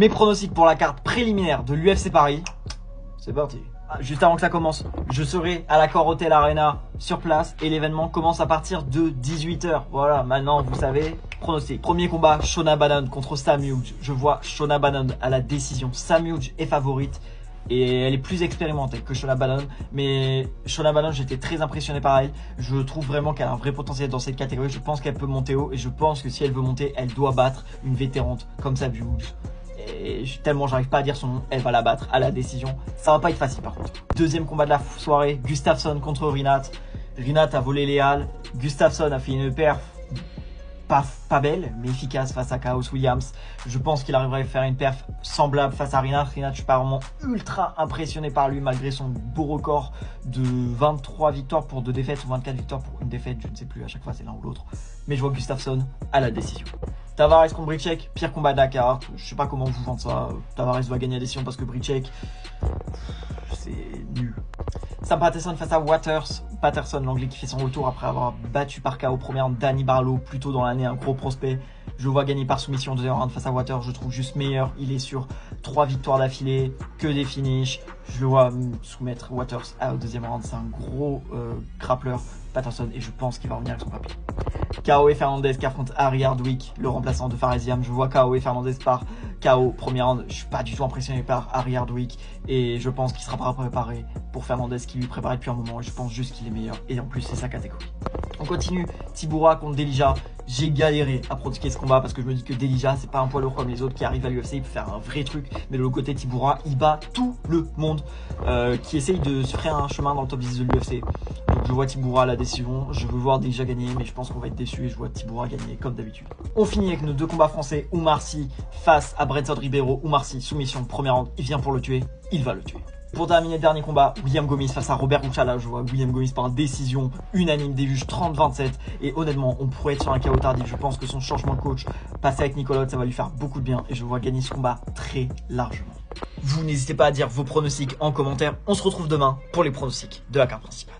Mes pronostics pour la carte préliminaire de l'UFC Paris, c'est parti. Juste avant que ça commence, je serai à l'Accor Hotel Arena sur place et l'événement commence à partir de 18 h. Voilà, maintenant vous savez, pronostic. Premier combat, Shona Bannon contre Sam Hughes. Je vois Shona Bannon à la décision. Sam Hughes est favorite et elle est plus expérimentée que Shona Bannon. Mais Shona Bannon, j'étais très impressionné par elle. Je trouve vraiment qu'elle a un vrai potentiel dans cette catégorie. Je pense qu'elle peut monter haut et je pense que si elle veut monter, elle doit battre une vétérante comme Sam Hughes. Et tellement j'arrive pas à dire son nom, elle va la battre à la décision. Ça va pas être facile par contre. Deuxième combat de la soirée, Gustafsson contre Rinat. Rinat a volé les halles. Gustafsson a fait une perf pas belle, mais efficace face à Chaos Williams. Je pense qu'il arriverait à faire une perf semblable face à Rinat. Rinat, je suis pas vraiment ultra impressionné par lui malgré son beau record de 23 victoires pour 2 défaites ou 24 victoires pour une défaite. Je ne sais plus, à chaque fois c'est l'un ou l'autre. Mais je vois Gustafsson à la décision. Tavares contre Bríček, pire combat de la carte. Je sais pas comment vous vendre ça. Tavares va gagner la décision parce que Bríček, c'est nul. Sam Patterson face à Waters. Patterson, l'anglais qui fait son retour après avoir battu par KO premier round Danny Barlow plus tôt dans l'année, un gros prospect. Je le vois gagner par soumission deuxième round face à Waters. Je le trouve juste meilleur. Il est sur 3 victoires d'affilée, que des finishes. Je le vois soumettre Waters au deuxième round. C'est un gros grappler, Patterson, et je pense qu'il va revenir avec son papier. KO Fernandez qui affronte Harry Hardwick, le remplaçant de Faresiam. Je vois KO Fernandez par KO premier round. Je suis pas du tout impressionné par Harry Hardwick et je pense qu'il sera pas préparé pour Fernandez qui lui préparait depuis un moment. Et je pense juste qu'il est meilleur et en plus c'est sa catégorie. On continue, Tybura contre Delija. J'ai galéré à pronostiquer ce combat parce que je me dis que Delija c'est pas un poids lourd comme les autres qui arrivent à l'UFC, il peut faire un vrai truc. Mais de l'autre côté, Tybura il bat tout le monde qui essaye de se frayer un chemin dans le top 10 de l'UFC. Donc je vois Tybura à la décision, je veux voir Delija gagner mais je pense qu'on va être déçu et je vois Tybura gagner comme d'habitude. On finit avec nos deux combats français, Oumar Sy face à Brenson Ribeiro. Oumar Sy, soumission, premier round, il vient pour le tuer, il va le tuer. Pour terminer le dernier combat, William Gomis face à Robert Ruchala. Je vois William Gomis par décision unanime des juges 30-27. Et honnêtement, on pourrait être sur un KO tardif. Je pense que son changement de coach, passer avec Nicolas, ça va lui faire beaucoup de bien. Et je vois gagner ce combat très largement. Vous n'hésitez pas à dire vos pronostics en commentaire. On se retrouve demain pour les pronostics de la carte principale.